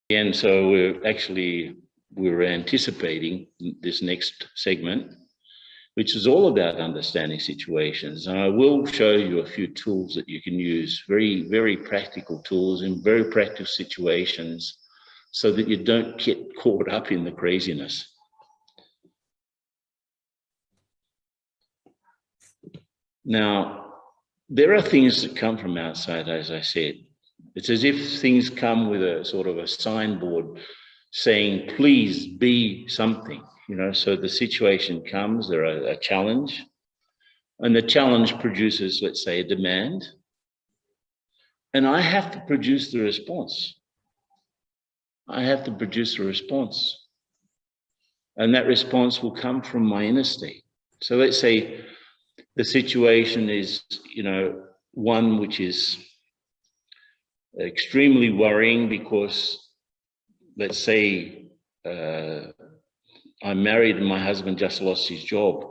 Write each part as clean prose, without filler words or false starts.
And so we're anticipating this next segment, which is all about understanding situations. And I will show you a few tools that you can use, very, very practical tools in very practical situations, so that you don't get caught up in the craziness. Now, there are things that come from outside, as I said. It's as if things come with a sort of a signboard saying, please be something, you know, so the situation comes, there are a challenge, and the challenge produces, let's say, a demand, and I have to produce the response. I have to produce a response, and that response will come from my inner state. So let's say the situation is, you know, one which is extremely worrying because, let's say, I'm married and my husband just lost his job,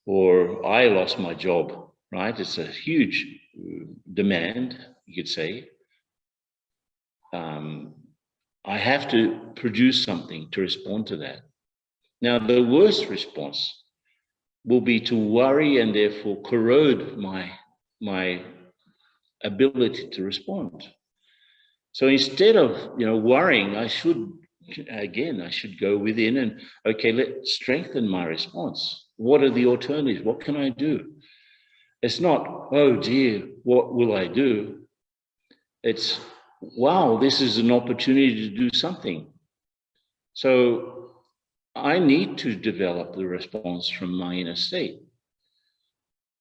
or I lost my job, right? It's a huge demand, you could say. I have to produce something to respond to that. Now, the worst response will be to worry and therefore corrode my ability to respond. So instead of, you know, worrying, I should go within and, okay, let's strengthen my response. What are the alternatives? What can I do? It's not, oh dear, what will I do? It's, wow, this is an opportunity to do something. So I need to develop the response from my inner state.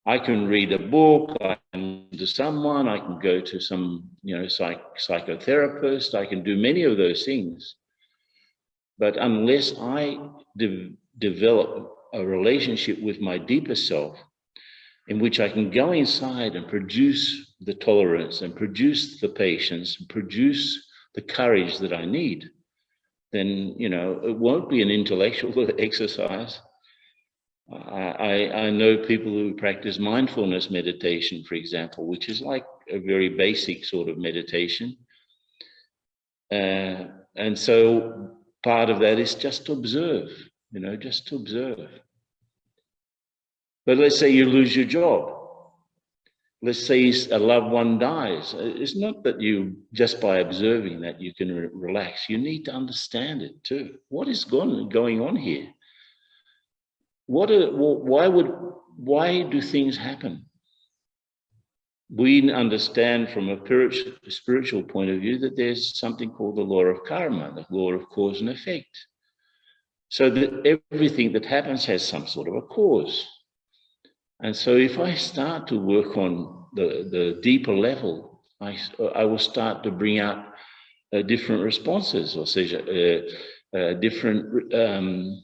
I can read a book, I can listen to someone, I can go to some, you know, psychotherapist, I can do many of those things. But unless I develop a relationship with my deeper self, in which I can go inside and produce the tolerance and produce the patience and produce the courage that I need, then, you know, it won't be an intellectual exercise. I know people who practice mindfulness meditation, for example, which is like a very basic sort of meditation. And so part of that is just to observe, you know, just to observe. But let's say you lose your job. Let's say a loved one dies. It's not that you, just by observing that, you can relax. You need to understand it too. What is going on here? Why do things happen? We understand from a spiritual point of view that there's something called the law of karma, the law of cause and effect. So that everything that happens has some sort of a cause. And so if I start to work on the deeper level, I will start to bring out different responses, or different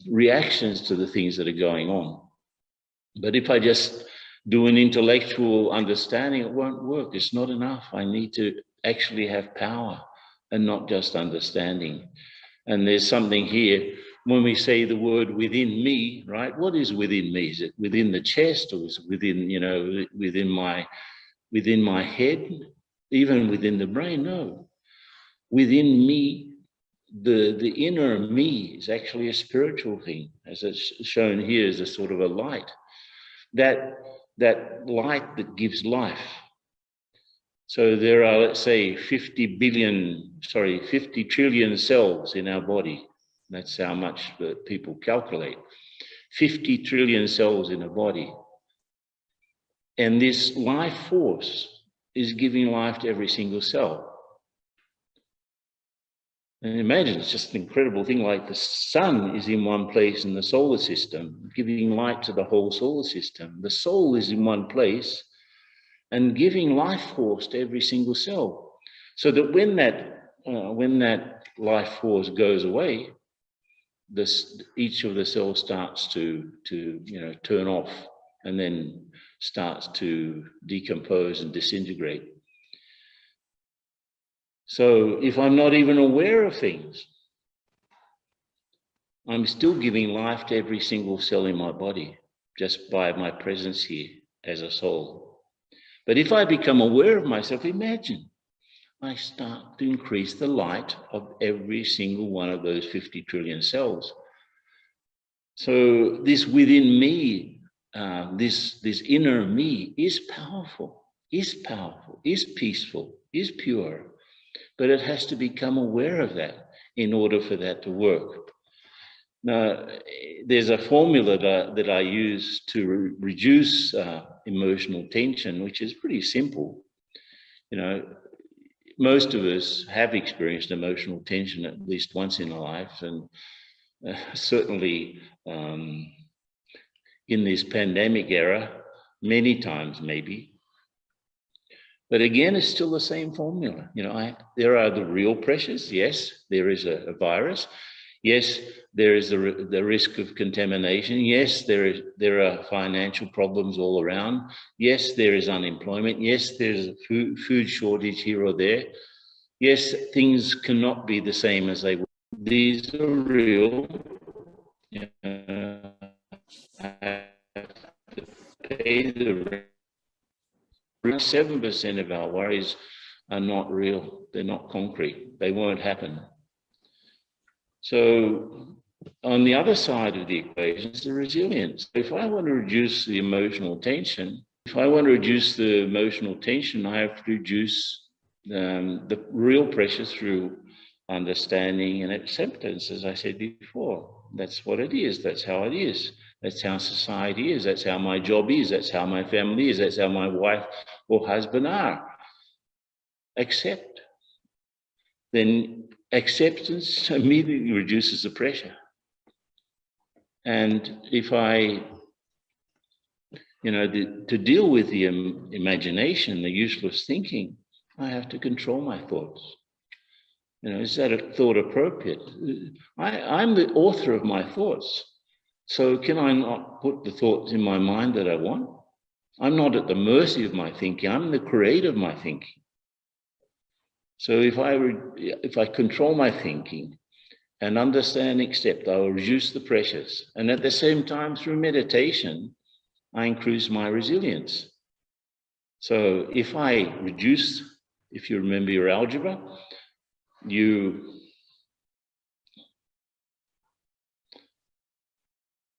reactions to the things that are going on. But if I just do an intellectual understanding, it won't work. It's not enough. I need to actually have power and not just understanding. And there's something here. When we say the word within me, right? What is within me? Is it within the chest, or is it within, you know, within my head, even within the brain? No. Within me, the inner me is actually a spiritual thing, as it's shown here as a sort of a light. That light that gives life. So there are, let's say, 50 trillion cells in our body. That's how much that people calculate. 50 trillion cells in a body. And this life force is giving life to every single cell. And imagine, it's just an incredible thing, like the sun is in one place in the solar system, giving light to the whole solar system. The soul is in one place and giving life force to every single cell. So that when that life force goes away, each of the cells starts to turn off, and then starts to decompose and disintegrate. So if I'm not even aware of things, I'm still giving life to every single cell in my body just by my presence here as a soul. But if I become aware of myself, imagine I start to increase the light of every single one of those 50 trillion cells. So this within me, this inner me is powerful, is peaceful, is pure, but it has to become aware of that in order for that to work. Now, there's a formula that I use to reduce emotional tension, which is pretty simple. You know, most of us have experienced emotional tension at least once in our life, and certainly in this pandemic era, many times maybe. But again, it's still the same formula. You know, there are the real pressures. Yes, there is a virus. Yes, there is the risk of contamination. Yes, there are financial problems all around. Yes, there is unemployment. Yes, there's a food shortage here or there. Yes, things cannot be the same as they were. These are real. I have to pay the rent. 7% of our worries are not real. They're not concrete. They won't happen. So on the other side of the equation is the resilience. If I want to reduce the emotional tension, I have to reduce the real pressure through understanding and acceptance, as I said before. That's what it is. That's how it is. That's how society is. That's how my job is. That's how my family is. That's how my wife or husband are. Accept. Then acceptance immediately reduces the pressure. And if I, to deal with the imagination, the useless thinking, I have to control my thoughts. Is that a thought appropriate? I'm the author of my thoughts. So can I not put the thoughts in my mind that I want? I'm not at the mercy of my thinking. I'm the creator of my thinking. So if I control my thinking and understand and accept, I will reduce the pressures. And at the same time, through meditation, I increase my resilience. So if I reduce, if you remember your algebra, you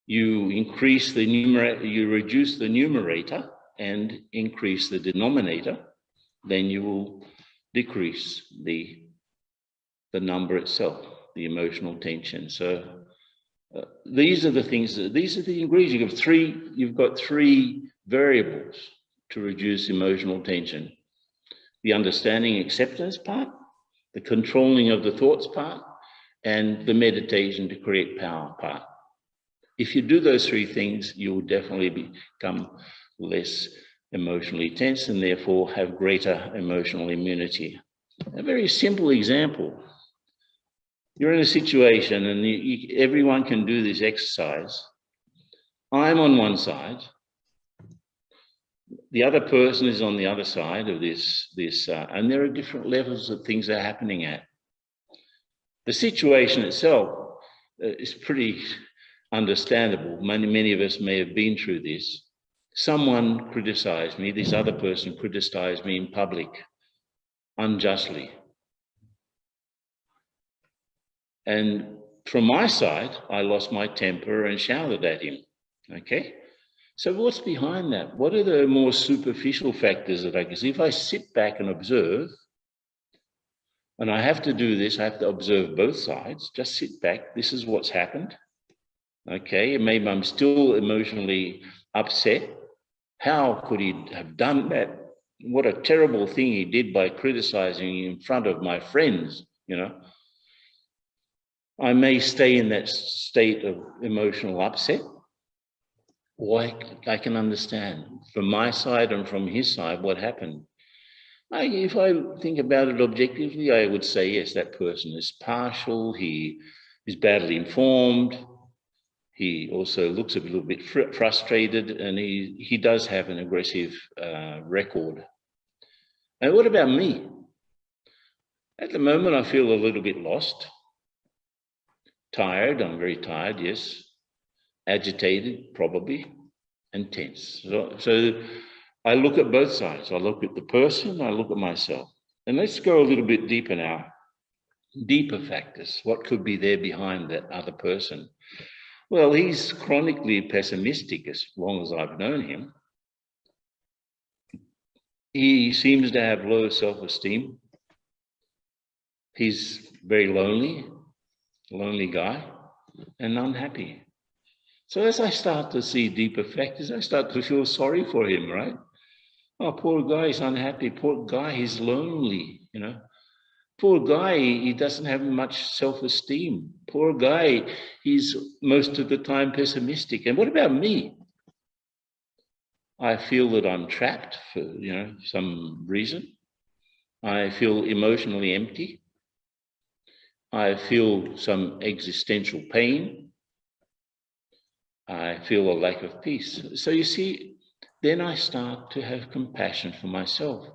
increase the numerator, you reduce the numerator and increase the denominator, then you will decrease the number itself, the emotional tension. So these are the things, these are the ingredients. You've got three variables to reduce emotional tension: the understanding acceptance part, the controlling of the thoughts part, and the meditation to create power part. If you do those three things, you will definitely become less emotionally tense and therefore have greater emotional immunity. A very simple example. You're in a situation and everyone can do this exercise. I'm on one side. The other person is on the other side of this, and there are different levels that things are happening at. The situation itself is pretty understandable. Many of us may have been through this. Someone criticized me, this other person criticized me in public, unjustly. And from my side, I lost my temper and shouted at him, okay? So what's behind that? What are the more superficial factors that I can see? If I sit back and observe, and I have to do this, I have to observe both sides, just sit back, this is what's happened. Okay, and maybe I'm still emotionally upset. How could he have done that? What a terrible thing he did by criticizing in front of my friends, I may stay in that state of emotional upset, or I can understand from my side and from his side what happened. If I think about it objectively, I would say, yes, that person is partial, he is badly informed, he also looks a little bit frustrated, and he does have an aggressive record. And what about me? At the moment, I feel a little bit lost, tired, I'm very tired, yes, agitated, probably, and tense. So I look at both sides. I look at the person, I look at myself. And let's go a little bit deeper now. Deeper factors. What could be there behind that other person? Well, he's chronically pessimistic as long as I've known him. He seems to have low self-esteem. He's very lonely guy, and unhappy. So as I start to see deeper factors, I start to feel sorry for him, right? Oh, poor guy, he's unhappy. Poor guy, he's lonely, you know. Poor guy, he doesn't have much self-esteem. Poor guy, he's most of the time pessimistic. And what about me? I feel that I'm trapped for, some reason. I feel emotionally empty. I feel some existential pain. I feel a lack of peace. So you see, then I start to have compassion for myself.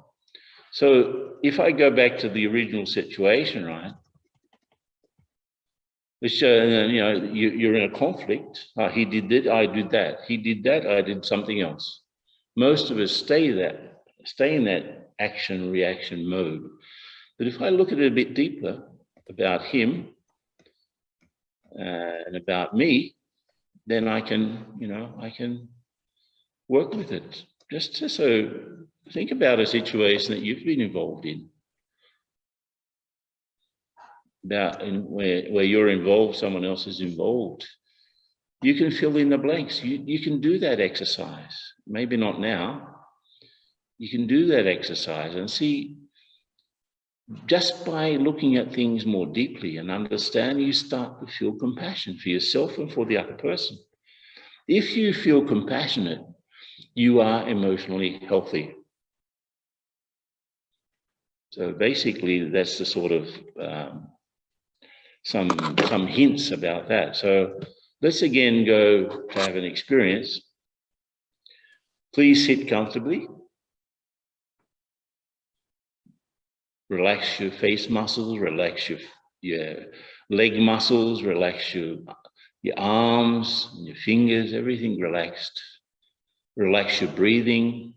So if I go back to the original situation, right, which, you're in a conflict. He did that, I did that. He did that, I did something else. Most of us stay in that action-reaction mode. But if I look at it a bit deeper about him and about me, then I can work with it. So think about a situation that you've been involved in. Where you're involved, someone else is involved. You can fill in the blanks. You can do that exercise. Maybe not now. You can do that exercise and see, just by looking at things more deeply and understanding, you start to feel compassion for yourself and for the other person. If you feel compassionate, you are emotionally healthy. So basically, that's the sort of some hints about that. So let's again go to have an experience. Please sit comfortably. Relax your face muscles, relax your leg muscles, relax your arms, your fingers, everything relaxed. Relax your breathing.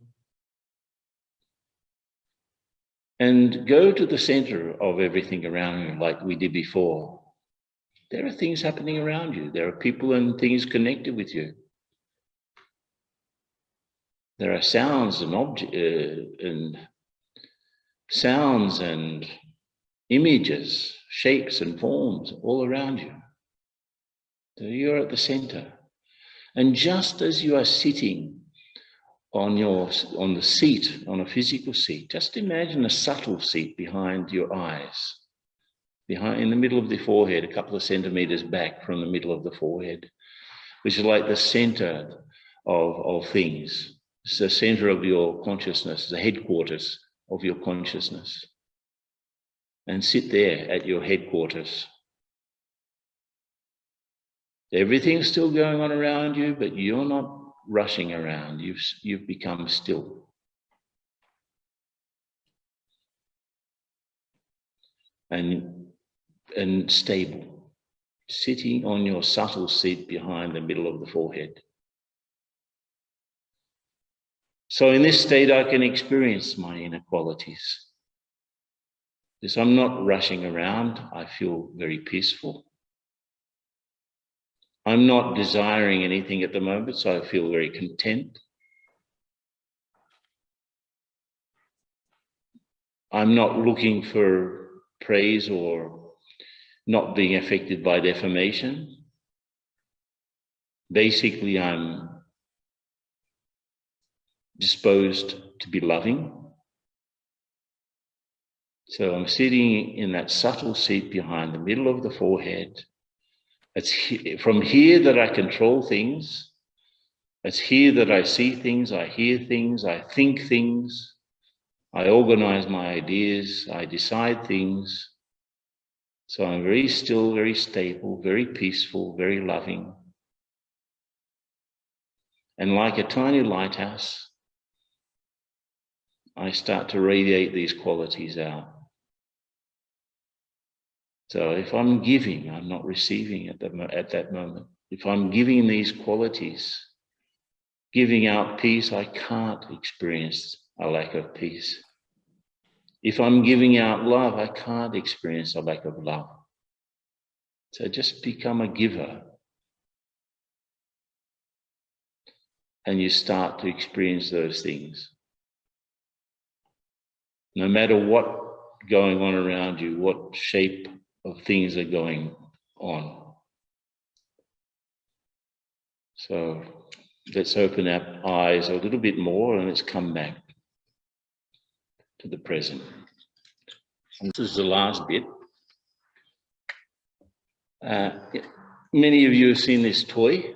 And go to the center of everything around you like we did before. There are things happening around you. There are people and things connected with you. There are sounds and images, shapes and forms all around you. So you're at the center. And just as you are sitting on the seat, on a physical seat, just imagine a subtle seat behind your eyes, in the middle of the forehead, a couple of centimeters back from the middle of the forehead, which is like the center of things. It's the center of your consciousness, the headquarters of your consciousness. And sit there at your headquarters. Everything's still going on around you, but you're not rushing around. You've become still. And stable, sitting on your subtle seat behind the middle of the forehead. So in this state, I can experience my inner qualities. Because I'm not rushing around, I feel very peaceful. I'm not desiring anything at the moment, so I feel very content. I'm not looking for praise or not being affected by defamation. Basically, I'm disposed to be loving. So I'm sitting in that subtle seat behind the middle of the forehead. It's from here that I control things. It's here that I see things, I hear things, I think things. I organize my ideas, I decide things. So I'm very still, very stable, very peaceful, very loving. And like a tiny lighthouse, I start to radiate these qualities out. So if I'm giving, I'm not receiving at that moment. If I'm giving these qualities, giving out peace, I can't experience a lack of peace. If I'm giving out love, I can't experience a lack of love. So just become a giver. And you start to experience those things. No matter what going on around you, what shape of things are going on. So let's open our eyes a little bit more and let's come back to the present. And this is the last bit. Many of you have seen this toy.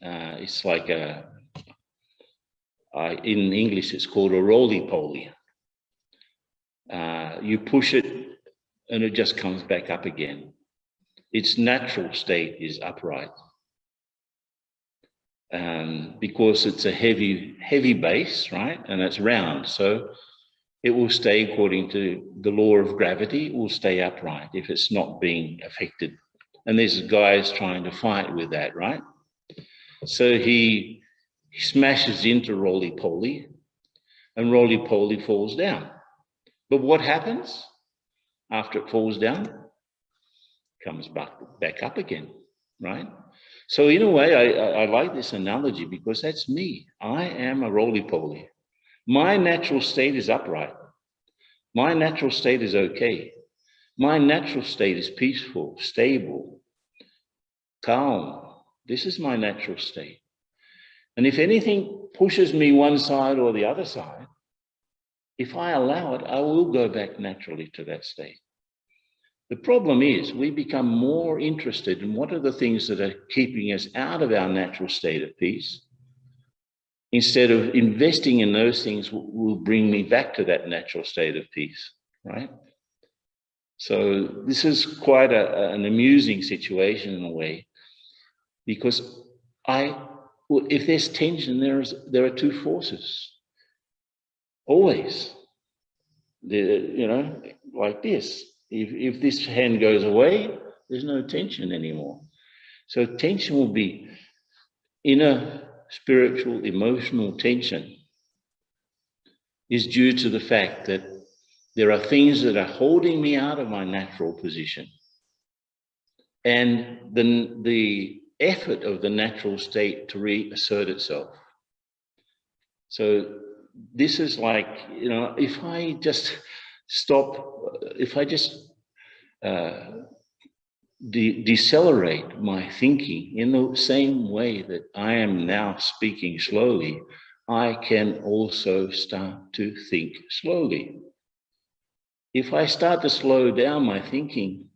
It's like in English, it's called a roly-poly. You push it and it just comes back up again. Its natural state is upright. Because it's a heavy base, right? And it's round, so it will stay according to the law of gravity, it will stay upright if it's not being affected. And there's guys trying to fight with that, right? So he smashes into roly-poly and roly-poly falls down. But what happens after it falls down? Comes back up again, right? So in a way, I like this analogy because that's me. I am a roly-poly. My natural state is upright. My natural state is okay. My natural state is peaceful, stable, calm. This is my natural state. And if anything pushes me one side or the other side, if I allow it, I will go back naturally to that state. The problem is we become more interested in what are the things that are keeping us out of our natural state of peace, instead of investing in those things will bring me back to that natural state of peace, right? So this is quite an amusing situation in a way, because if there's tension, there are two forces, always. Like this. If this hand goes away, there's no tension anymore. So tension will be inner spiritual, emotional tension is due to the fact that there are things that are holding me out of my natural position. And the effort of the natural state to reassert itself. So this is like, if I just decelerate my thinking in the same way that I am now speaking slowly, I can also start to think slowly. If I start to slow down my thinking,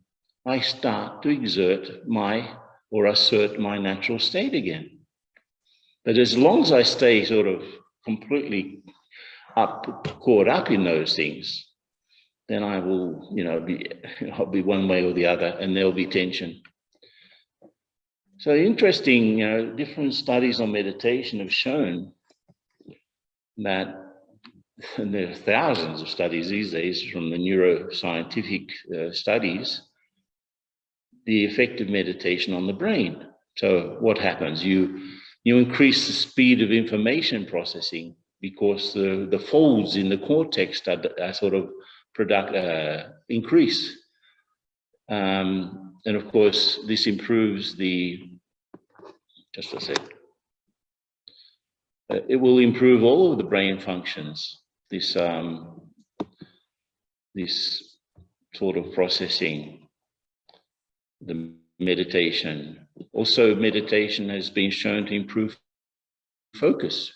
I start to assert my natural state again. But as long as I stay sort of completely caught up in those things, then I will, I'll be one way or the other, and there'll be tension. So interesting, different studies on meditation have shown that, and there are thousands of studies these days from the neuroscientific studies, the effect of meditation on the brain. So what happens? You increase the speed of information processing because the folds in the cortex are sort of increase. And of course, this improves it will improve all of the brain functions, this sort of processing, the meditation. Also, meditation has been shown to improve focus.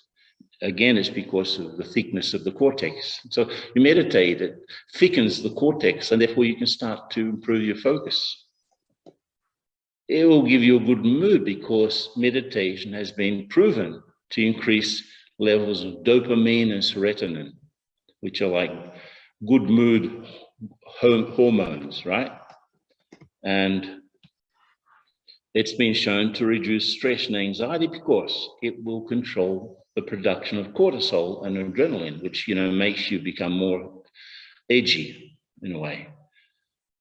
Again, it's because of the thickness of the cortex. So you meditate, it thickens the cortex, and therefore you can start to improve your focus. It will give you a good mood because meditation has been proven to increase levels of dopamine and serotonin, which are like good mood hormones, right? And it's been shown to reduce stress and anxiety because it will control the production of cortisol and adrenaline, which, makes you become more edgy in a way.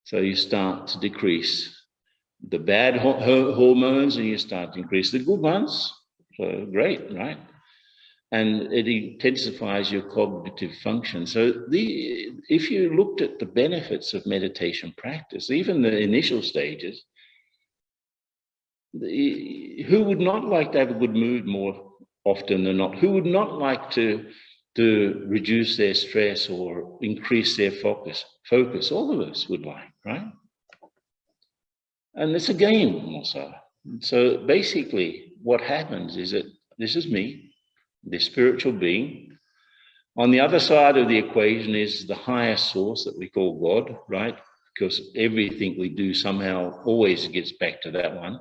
So you start to decrease the bad hormones and you start to increase the good ones. So great, right? and it intensifies your cognitive function. So if you looked at the benefits of meditation practice, even the initial stages, who would not like to have a good mood more often than not? Who would not like to reduce their stress or increase their focus? All of us would like, right? And it's a game also. So basically what happens is that this is me, the spiritual being. On the other side of the equation is the higher source that we call God, right? Because everything we do somehow always gets back to that one,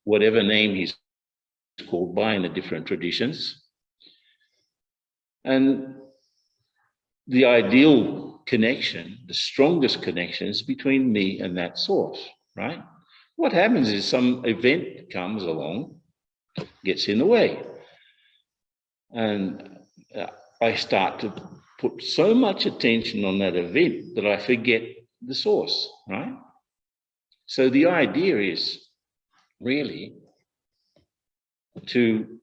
whatever name he's called by in the different traditions. And the ideal connection, the strongest connection, is between me and that source, right? What happens is some event comes along, gets in the way. And I start to put so much attention on that event that I forget the source, right? So the idea is really to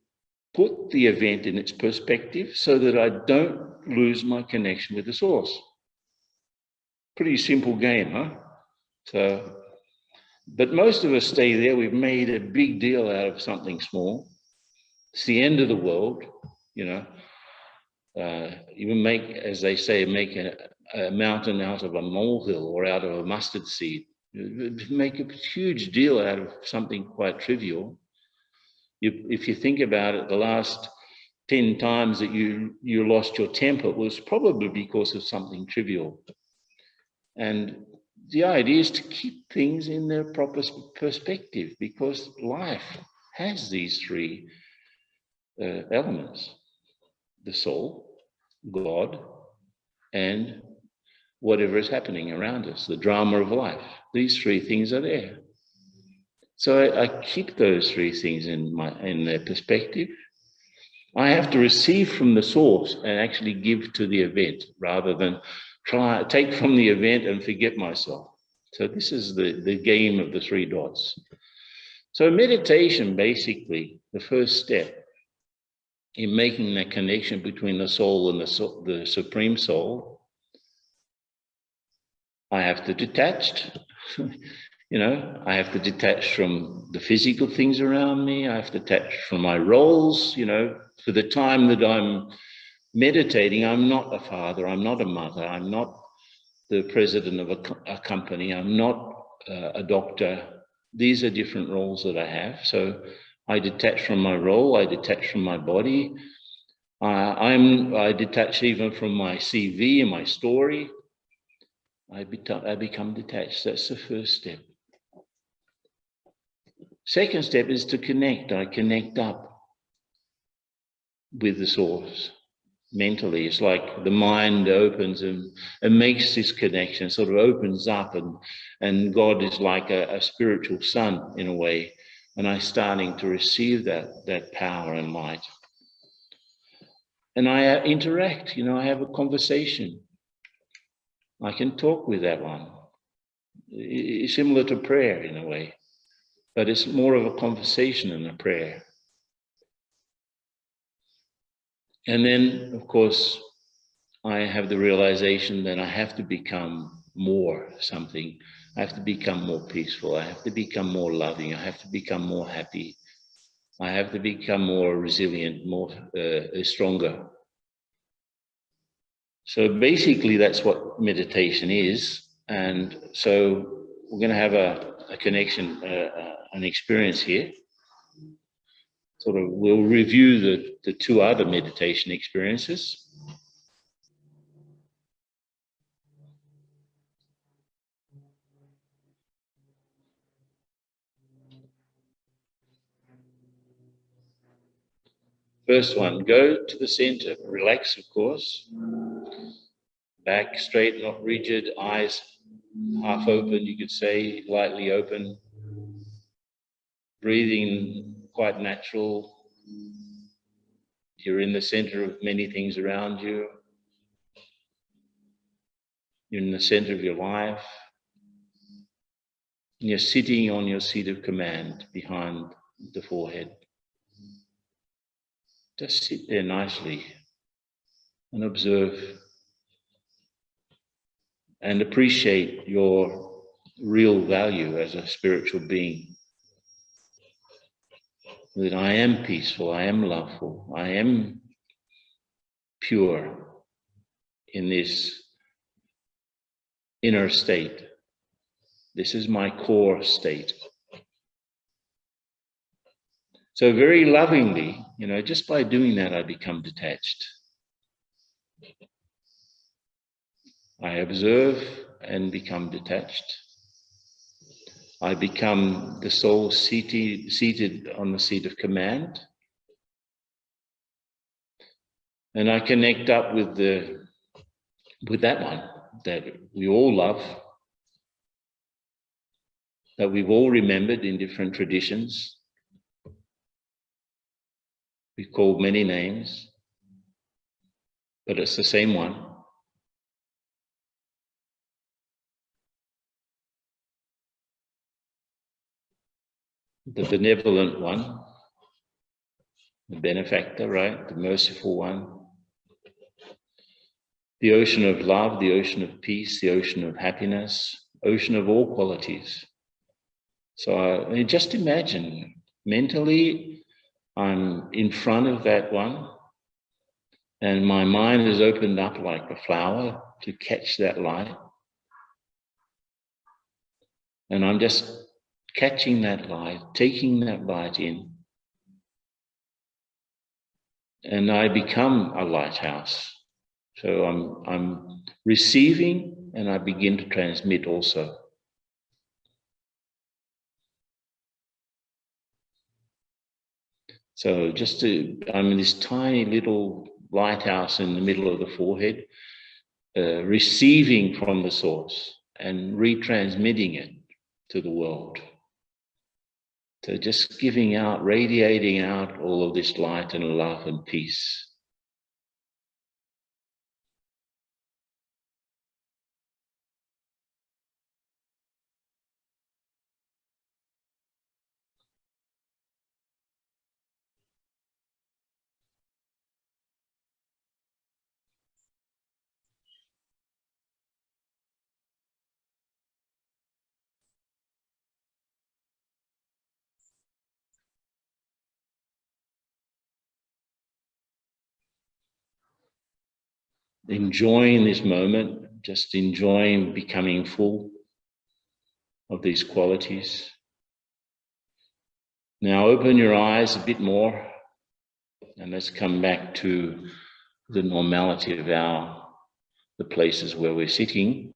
put the event in its perspective so that I don't lose my connection with the source. Pretty simple game, huh? So, but most of us stay there. We've made a big deal out of something small. It's the end of the world, you know. Even make, as they say, make a mountain out of a molehill or out of a mustard seed. Make a huge deal out of something quite trivial. If you think about it, the last 10 times that you lost your temper was probably because of something trivial. And the idea is to keep things in their proper perspective, because life has these three elements: the soul, God, and whatever is happening around us, the drama of life. These three things are there. So I keep those three things in their perspective. I have to receive from the source and actually give to the event, rather than take from the event and forget myself. So this is the game of the three dots. So meditation, basically, the first step in making that connection between the soul and the Supreme Soul, I have to detach. You know, I have to detach from the physical things around me. I have to detach from my roles. You know, for the time that I'm meditating, I'm not a father, I'm not a mother, I'm not the president of a company, I'm not a doctor. These are different roles that I have. So I detach from my role, I detach from my body. I detach even from my CV and my story. I become detached. That's the first step. Second step is to connect. I connect up with the source mentally. It's like the mind opens and makes this connection, sort of opens up, and God is like a spiritual sun in a way. And I'm starting to receive that power and light. And I interact, you know, I have a conversation. I can talk with that one. It's similar to prayer in a way, but it's more of a conversation than a prayer. And then, of course, I have the realization that I have to become more something. I have to become more peaceful. I have to become more loving. I have to become more happy. I have to become more resilient, more stronger. So basically, that's what meditation is. And so we're going to have a connection, an experience here. Sort of, we'll review the two other meditation experiences. First one, go to the center, relax, of course. Back straight, not rigid, eyes half open, you could say, lightly open. Breathing quite natural. You're in the center of many things around you. You're in the center of your life. And you're sitting on your seat of command behind the forehead. just sit there nicely and observe and appreciate your real value as a spiritual being. That I am peaceful, I am loveful, I am pure in this inner state. This is my core state. So very lovingly, just by doing that, I become detached. I observe and become detached. I become the soul seated on the seat of command. And I connect up with that one that we all love, that we've all remembered in different traditions. We've called many names, but it's the same one. The benevolent one, the benefactor, right? The merciful one. The ocean of love, the ocean of peace, the ocean of happiness, ocean of all qualities. So just imagine, mentally, I'm in front of that one, and my mind is opened up like a flower to catch that light. And I'm just catching that light, taking that light in. And I become a lighthouse. So I'm receiving, and I begin to transmit also. So I'm in this tiny little lighthouse in the middle of the forehead, receiving from the source and retransmitting it to the world. So just giving out, radiating out all of this light and love and peace. Enjoying this moment, just enjoying becoming full of these qualities. Now open your eyes a bit more, and let's come back to the normality of the places where we're sitting.